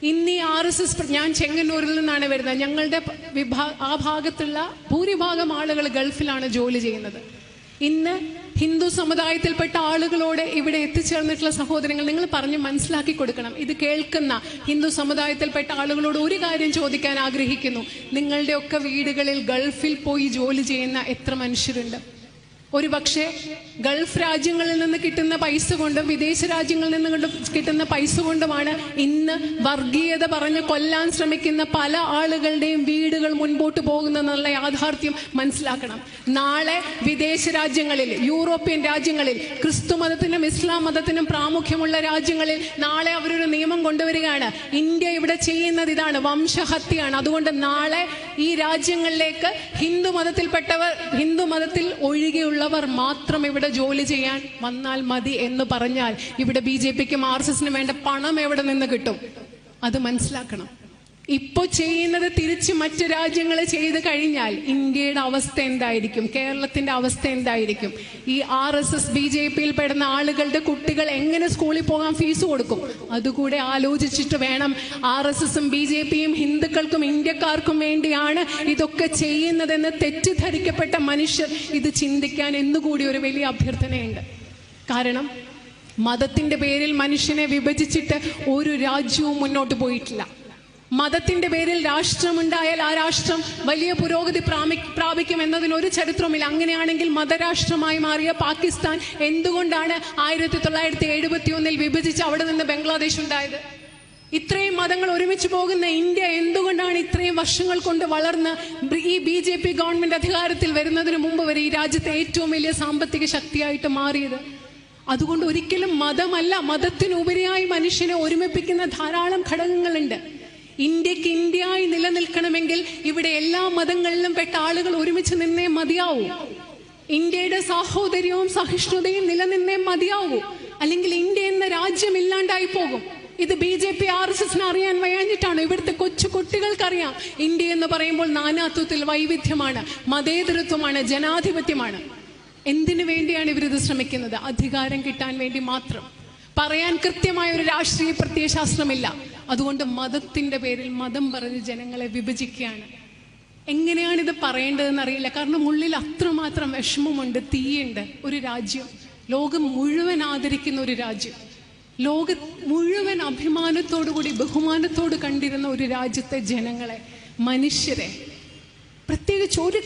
ഇന്ന് ഈ RSS, ഞാൻ ചെങ്ങന്നൂരിൽ നിന്നാണ് വരുന്നത്, ഞങ്ങളുടെ ആ ഭാഗത്തുള്ള ഭൂരിഭാഗം ആളുകൾ ഗൾഫിലാണ് ജോലി ചെയ്യുന്നത്. ഇന്ന് ഹിന്ദു സമുദായത്തിൽപ്പെട്ട ആളുകളോട് ഇവിടെ എത്തിച്ചേർന്നിട്ടുള്ള സഹോദരങ്ങൾ, നിങ്ങൾ പറഞ്ഞ് മനസ്സിലാക്കി കൊടുക്കണം. ഇത് കേൾക്കുന്ന ഹിന്ദു സമുദായത്തിൽപ്പെട്ട ആളുകളോട് ഒരു കാര്യം ചോദിക്കാൻ ആഗ്രഹിക്കുന്നു. നിങ്ങളുടെയൊക്കെ വീടുകളിൽ ഗൾഫിൽ പോയി ജോലി ചെയ്യുന്ന എത്ര മനുഷ്യരുണ്ട്? ഒരു പക്ഷേ ഗൾഫ് രാജ്യങ്ങളിൽ നിന്ന് കിട്ടുന്ന പൈസ കൊണ്ടും വിദേശ രാജ്യങ്ങളിൽ നിന്ന് കിട്ടുന്ന പൈസ കൊണ്ടുമാണ് ഇന്ന് വർഗീയത പറഞ്ഞ് കൊല്ലാൻ ശ്രമിക്കുന്ന പല ആളുകളുടെയും വീടുകൾ മുൻപോട്ട് പോകുന്നതെന്നുള്ള യാഥാർത്ഥ്യം മനസ്സിലാക്കണം. നാളെ വിദേശ രാജ്യങ്ങളിൽ, യൂറോപ്യൻ രാജ്യങ്ങളിൽ, ക്രിസ്തു മതത്തിനും ഇസ്ലാം മതത്തിനും പ്രാമുഖ്യമുള്ള രാജ്യങ്ങളിൽ നാളെ അവരൊരു നിയമം കൊണ്ടുവരികയാണ്. ഇന്ത്യ ഇവിടെ ചെയ്യുന്നത് ഇതാണ്, വംശഹത്യയാണ്. അതുകൊണ്ട് നാളെ ഈ രാജ്യങ്ങളിലേക്ക് ഹിന്ദു മതത്തിൽ ഒഴികെയുള്ള മാത്രം ഇവിടെ ജോലി ചെയ്യാൻ വന്നാൽ മതി എന്ന് പറഞ്ഞാൽ ഇവിടെ BJPക്കും RSSനും വേണ്ട പണം എവിടെ നിന്ന് കിട്ടും? അത് മനസ്സിലാക്കണം. ഇപ്പോൾ ചെയ്യുന്നത് തിരിച്ച് മറ്റു രാജ്യങ്ങൾ ചെയ്ത് കഴിഞ്ഞാൽ ഇന്ത്യയുടെ അവസ്ഥ എന്തായിരിക്കും? കേരളത്തിന്റെ അവസ്ഥ എന്തായിരിക്കും? ഈ RSS BJPയിൽ പെടുന്ന ആളുകളുടെ കുട്ടികൾ എങ്ങനെ സ്കൂളിൽ പോകാൻ ഫീസ് കൊടുക്കും? അതുകൂടെ ആലോചിച്ചിട്ട് വേണം. RSSും BJPയും ഹിന്ദുക്കൾക്കും ഇന്ത്യക്കാർക്കും വേണ്ടിയാണ് ഇതൊക്കെ ചെയ്യുന്നതെന്ന് തെറ്റിദ്ധരിക്കപ്പെട്ട മനുഷ്യർ ഇത് ചിന്തിക്കാൻ എന്നുകൂടി ഒരു വലിയ അഭ്യർത്ഥനയുണ്ട്. കാരണം മതത്തിന്റെ പേരിൽ മനുഷ്യനെ വിഭജിച്ചിട്ട് ഒരു രാജ്യവും മുന്നോട്ട് പോയിട്ടില്ല. മതത്തിന്റെ പേരിൽ രാഷ്ട്രമുണ്ടായാൽ ആ രാഷ്ട്രം വലിയ പുരോഗതി പ്രാപിക്കും എന്നതിനൊരു ചരിത്രമില്ല. അങ്ങനെയാണെങ്കിൽ മതരാഷ്ട്രമായി മാറിയ പാകിസ്ഥാൻ എന്തുകൊണ്ടാണ് 1971 വിഭജിച്ച് അവിടെ നിന്ന് ബംഗ്ലാദേശ് ഉണ്ടായത്? ഇത്രയും മതങ്ങൾ ഒരുമിച്ച് പോകുന്ന ഇന്ത്യ എന്തുകൊണ്ടാണ് ഇത്രയും വർഷങ്ങൾ കൊണ്ട് വളർന്ന് ഈ BJP ഗവൺമെന്റ് അധികാരത്തിൽ വരുന്നതിന് മുമ്പ് വരെ ഈ രാജ്യത്തെ ഏറ്റവും വലിയ സാമ്പത്തിക ശക്തിയായിട്ട് മാറിയത്? അതുകൊണ്ട് ഒരിക്കലും മതമല്ല, മതത്തിനുപരിയായി മനുഷ്യനെ ഒരുമിപ്പിക്കുന്ന ധാരാളം ഘടകങ്ങളുണ്ട്. ഇന്ത്യക്ക് ഇന്ത്യയായി നിലനിൽക്കണമെങ്കിൽ ഇവിടെ എല്ലാ മതങ്ങളിലും പെട്ട ആളുകൾ ഒരുമിച്ച് നിന്നേ മതിയാവൂ. ഇന്ത്യയുടെ സാഹോദര്യവും സഹിഷ്ണുതയും നിലനിന്നേ മതിയാവൂ. അല്ലെങ്കിൽ ഇന്ത്യ എന്ന രാജ്യം ഇല്ലാണ്ടായി പോകും. ഇത് BJP RSSന് അറിയാൻ വയ്യാഞ്ഞിട്ടാണ്. ഇവിടുത്തെ കൊച്ചു കുട്ടികൾക്കറിയാം ഇന്ത്യ എന്ന് പറയുമ്പോൾ നാനാത്വത്തിൽ വൈവിധ്യമാണ്, മതേതരത്വമാണ്, ജനാധിപത്യമാണ്. എന്തിനു വേണ്ടിയാണ് ഇവരിത് ശ്രമിക്കുന്നത്? അധികാരം കിട്ടാൻ വേണ്ടി മാത്രം. പറയാൻ കൃത്യമായ ഒരു രാഷ്ട്രീയ പ്രത്യയശാസ്ത്രമില്ല. അതുകൊണ്ട് മതത്തിന്റെ പേരിൽ മതം പറഞ്ഞ് ജനങ്ങളെ വിഭജിക്കുകയാണ്. എങ്ങനെയാണിത് പറയേണ്ടതെന്ന് അറിയില്ല. കാരണം ഉള്ളിൽ അത്രമാത്രം വിഷമമുണ്ട്, തീയുണ്ട്. ഒരു രാജ്യം, ലോകം മുഴുവൻ ആദരിക്കുന്ന ഒരു രാജ്യം, ലോക മുഴുവൻ അഭിമാനത്തോടുകൂടി ബഹുമാനത്തോട് കണ്ടിരുന്ന ഒരു രാജ്യത്തെ ജനങ്ങളെ, മനുഷ്യരെ, പ്രത്യേകിച്ച് ഒരു